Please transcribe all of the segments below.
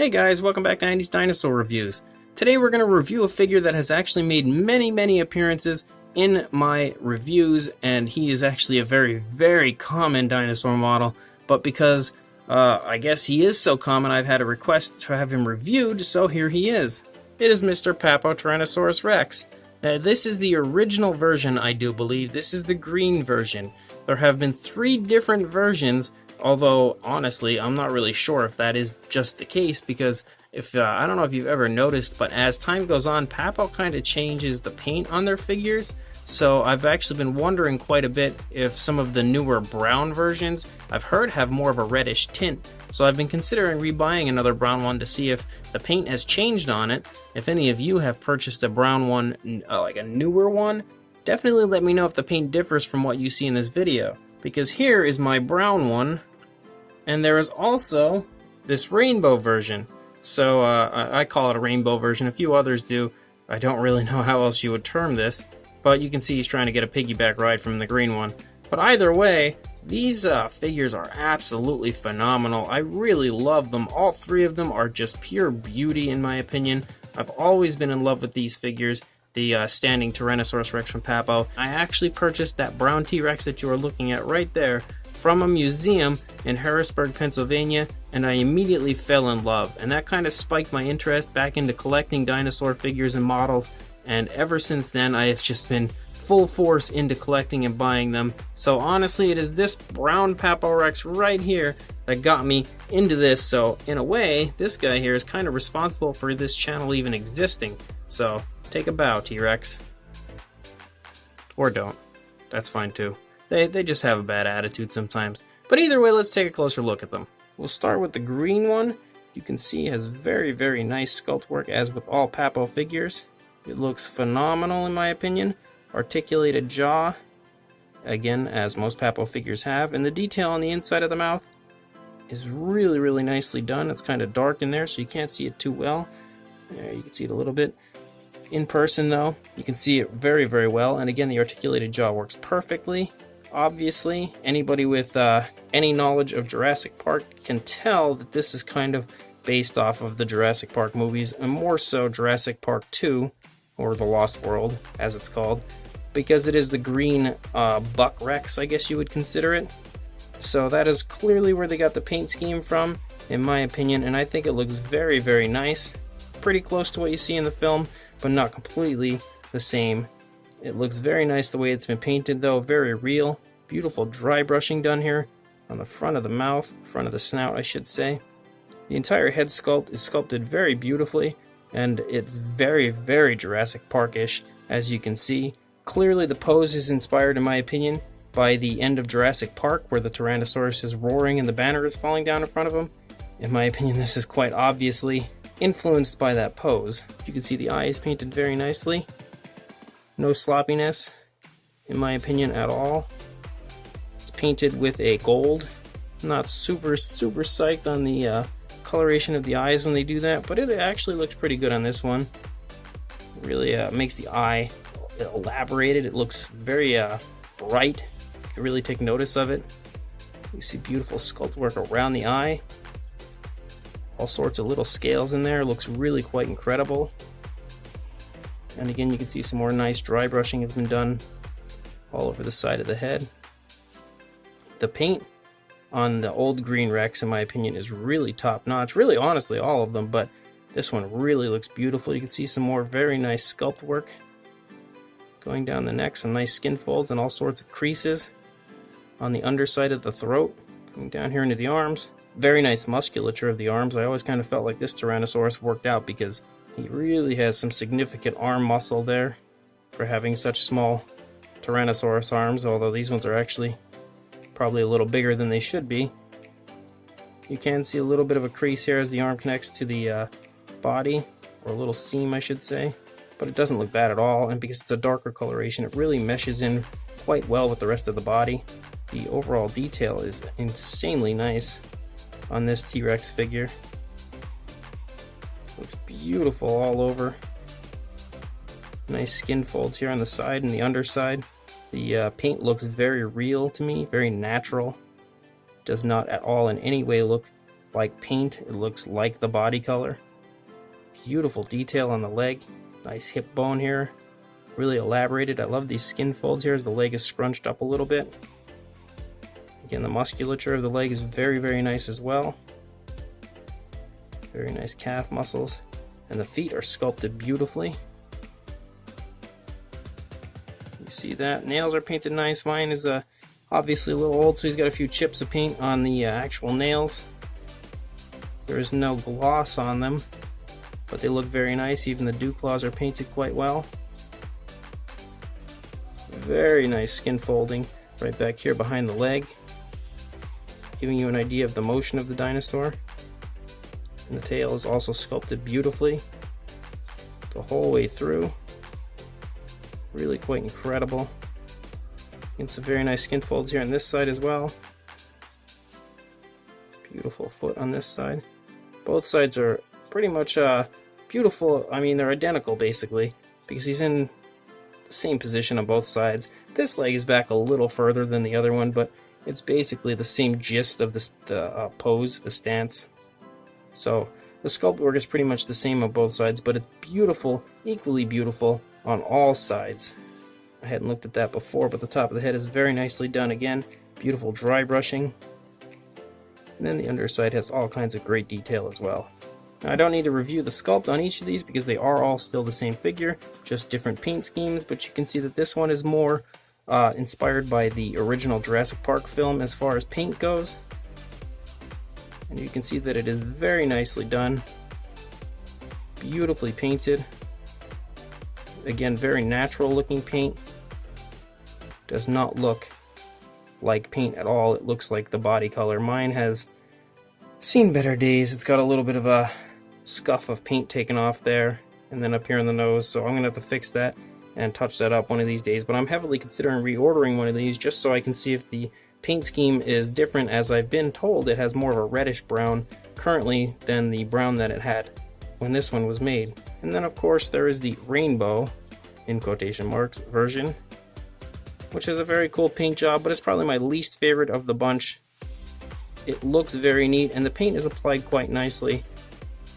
Hey guys, welcome back to 90s Dinosaur Reviews. Today we're going to review a figure that has actually made many appearances in my reviews, and he is actually a very common dinosaur model, but because I guess he is so common, I've had a request to have him reviewed, so here he is. It is Mr. Papo Tyrannosaurus Rex. Now this is the original version, I do believe. This is the green version. There have been 3 different versions, although honestly I'm not really sure if that is just the case, because if I don't know if you've ever noticed, but as time goes on, Papo kind of changes the paint on their figures. So I've actually been wondering quite a bit if some of the newer brown versions I've heard have more of a reddish tint. So I've been considering rebuying another brown one to see if the paint has changed on it. If any of you have purchased a brown one, like a newer one, definitely let me know if the paint differs from what you see in this video. Because here is my brown one, and there is also this rainbow version. So I call it a rainbow version, a few others do. I don't really know how else you would term this, but you can see he's trying to get a piggyback ride from the green one. But either way, these figures are absolutely phenomenal. I really love them. All 3 of them are just pure beauty in my opinion. I've always been in love with these figures. The standing Tyrannosaurus Rex from Papo. I actually purchased that brown T-Rex that you are looking at right there from a museum in Harrisburg, Pennsylvania, and I immediately fell in love, and that kind of spiked my interest back into collecting dinosaur figures and models, and ever since then I have just been full force into collecting and buying them. So honestly, it is this brown Papo Rex right here that got me into this, so in a way this guy here is kind of responsible for this channel even existing. So take a bow, T-Rex. Or don't. That's fine too. They just have a bad attitude sometimes. But either way, let's take a closer look at them. We'll start with the green one. You can see it has very nice sculpt work, as with all Papo figures. It looks phenomenal in my opinion. Articulated jaw, again, as most Papo figures have. And the detail on the inside of the mouth is really nicely done. It's kind of dark in there, so you can't see it too well. There, you can see it a little bit. In person though, you can see it very well. And again, the articulated jaw works perfectly. Obviously, anybody with any knowledge of Jurassic Park can tell that this is kind of based off of the Jurassic Park movies, and more so Jurassic Park 2, or The Lost World, as it's called, because it is the green Buck Rex, I guess you would consider it. So that is clearly where they got the paint scheme from, in my opinion, and I think it looks very nice. Pretty close to what you see in the film, but not completely the same. It looks very nice the way it's been painted though, very real. Beautiful dry brushing done here on the front of the mouth, front of the snout I should say. The entire head sculpt is sculpted very beautifully, and it's very Jurassic Park-ish, as you can see. Clearly the pose is inspired, in my opinion, by the end of Jurassic Park, where the Tyrannosaurus is roaring and the banner is falling down in front of him. In my opinion, this is quite obviously influenced by that pose. You can see the eye is painted very nicely. No sloppiness, in my opinion, at all. It's painted with a gold. Not super psyched on the coloration of the eyes when they do that, but it actually looks pretty good on this one. It really makes the eye elaborated. It looks very bright. You can really take notice of it. You see beautiful sculpt work around the eye. All sorts of little scales in there. It looks really quite incredible. And again, you can see some more nice dry brushing has been done all over the side of the head. The paint on the old green Rex, in my opinion, is really top notch. Really, honestly, all of them, but this one really looks beautiful. You can see some more very nice sculpt work going down the neck, some nice skin folds and all sorts of creases on the underside of the throat, coming down here into the arms. Very nice musculature of the arms. I always kind of felt like this Tyrannosaurus worked out because he really has some significant arm muscle there for having such small Tyrannosaurus arms, although these ones are actually probably a little bigger than they should be. You can see a little bit of a crease here as the arm connects to the body, or a little seam I should say, but it doesn't look bad at all, and because it's a darker coloration it really meshes in quite well with the rest of the body. The overall detail is insanely nice on this T-Rex figure. Looks beautiful all over. Nice skin folds here on the side and the underside. The paint looks very real to me, very natural. Does not at all in any way look like paint. It looks like the body color. Beautiful detail on the leg. Nice hip bone here. Really elaborated. I love these skin folds here as the leg is scrunched up a little bit. Again, the musculature of the leg is very, very nice as well. Very nice calf muscles. And the feet are sculpted beautifully. You see that? Nails are painted nice. Mine is obviously a little old, so he's got a few chips of paint on the actual nails. There is no gloss on them, but they look very nice. Even the dew claws are painted quite well. Very nice skin folding right back here behind the leg, giving you an idea of the motion of the dinosaur. And the tail is also sculpted beautifully the whole way through. Really quite incredible. And some very nice skin folds here on this side as well. Beautiful foot on this side. Both sides are pretty much beautiful. I mean, they're identical basically, because he's in the same position on both sides. This leg is back a little further than the other one, but it's basically the same gist of the pose, the stance. So the sculpt work is pretty much the same on both sides, but it's beautiful, equally beautiful on all sides. I hadn't looked at that before, but the top of the head is very nicely done again. Beautiful dry brushing. And then the underside has all kinds of great detail as well. Now, I don't need to review the sculpt on each of these because they are all still the same figure, just different paint schemes, but you can see that this one is more inspired by the original Jurassic Park film as far as paint goes. And you can see that it is very nicely done, beautifully painted. Again, very natural looking paint. Does not look like paint at all. It looks like the body color. Mine has seen better days. It's got a little bit of a scuff of paint taken off there and then up here on the nose, so I'm gonna have to fix that and touch that up one of these days. But I'm heavily considering reordering one of these just so I can see if the paint scheme is different. As I've been told, it has more of a reddish brown currently than the brown that it had when this one was made. And then of course there is the rainbow, in quotation marks, version, which is a very cool paint job, but it's probably my least favorite of the bunch. It looks very neat and the paint is applied quite nicely,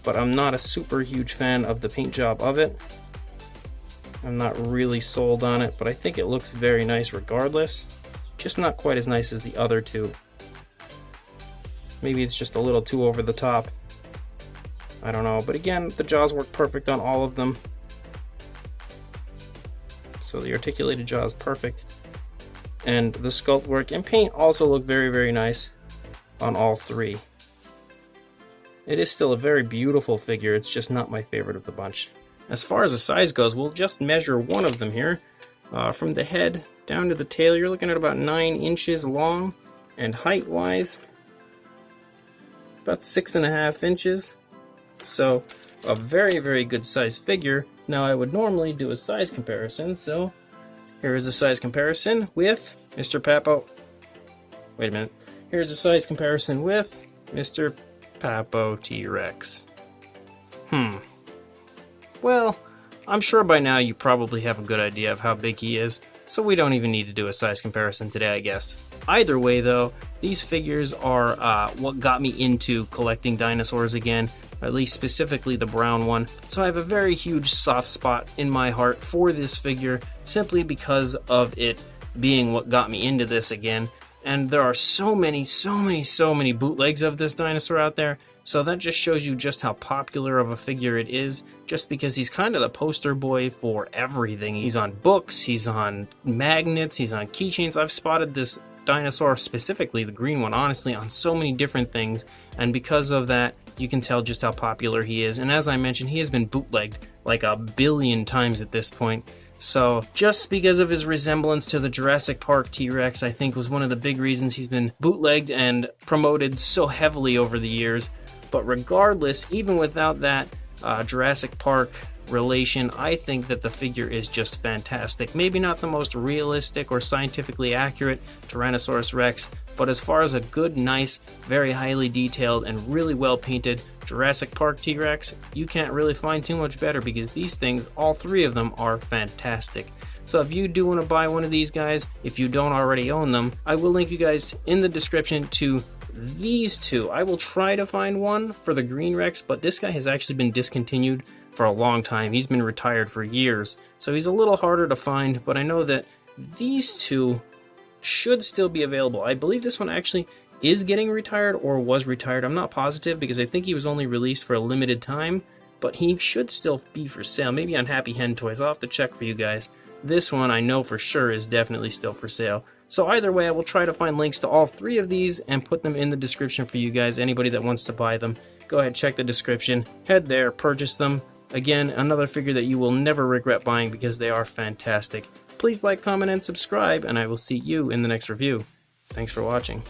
but I'm not a super huge fan of the paint job of it. I'm not really sold on it, but I think it looks very nice regardless. Just not quite as nice as the other two. Maybe it's just a little too over the top. I don't know, but again, the jaws work perfect on all of them. So the articulated jaw is perfect. And the sculpt work and paint also look very, very nice on all three. It is still a very beautiful figure, it's just not my favorite of the bunch. As far as the size goes, we'll just measure one of them here. From the head down to the tail, you're looking at about 9 inches long, and height-wise, about 6.5 inches. So, a very, very good size figure. Now, I would normally do a size comparison, so here is a size comparison with Mr. Papo. Wait a minute. Here's a size comparison with Mr. Papo T-Rex. Well, I'm sure by now you probably have a good idea of how big he is, so we don't even need to do a size comparison today, I guess. Either way, though, these figures are what got me into collecting dinosaurs again, at least specifically the brown one. So I have a very huge soft spot in my heart for this figure, simply because of it being what got me into this again. And there are so many bootlegs of this dinosaur out there, so that just shows you just how popular of a figure it is, just because he's kind of the poster boy for everything. He's on books, he's on magnets, he's on keychains. I've spotted this dinosaur, specifically the green one, honestly, on so many different things, and because of that, you can tell just how popular he is. And as I mentioned, he has been bootlegged like 1 billion times at this point. So just because of his resemblance to the Jurassic Park T-Rex, I think was one of the big reasons he's been bootlegged and promoted so heavily over the years. But regardless, even without that Jurassic Park relation, I think that the figure is just fantastic. Maybe not the most realistic or scientifically accurate Tyrannosaurus Rex, but as far as a good, nice, very highly detailed, and really well painted Jurassic Park T-Rex, you can't really find too much better, because these things, all three of them, are fantastic. So if you do want to buy one of these guys, if you don't already own them, I will link you guys in the description to these two. I will try to find one for the Green Rex, but this guy has actually been discontinued for a long time. He's been retired for years, so he's a little harder to find, but I know that these two should still be available. I believe this one actually is getting retired or was retired. I'm not positive because I think he was only released for a limited time, but he should still be for sale. Maybe on Happy Hen Toys. I'll have to check for you guys. This one I know for sure is definitely still for sale. So either way, I will try to find links to all three of these and put them in the description for you guys. Anybody that wants to buy them, go ahead, check the description, head there, purchase them. Again, another figure that you will never regret buying because they are fantastic. Please like, comment, and subscribe, and I will see you in the next review. Thanks for watching.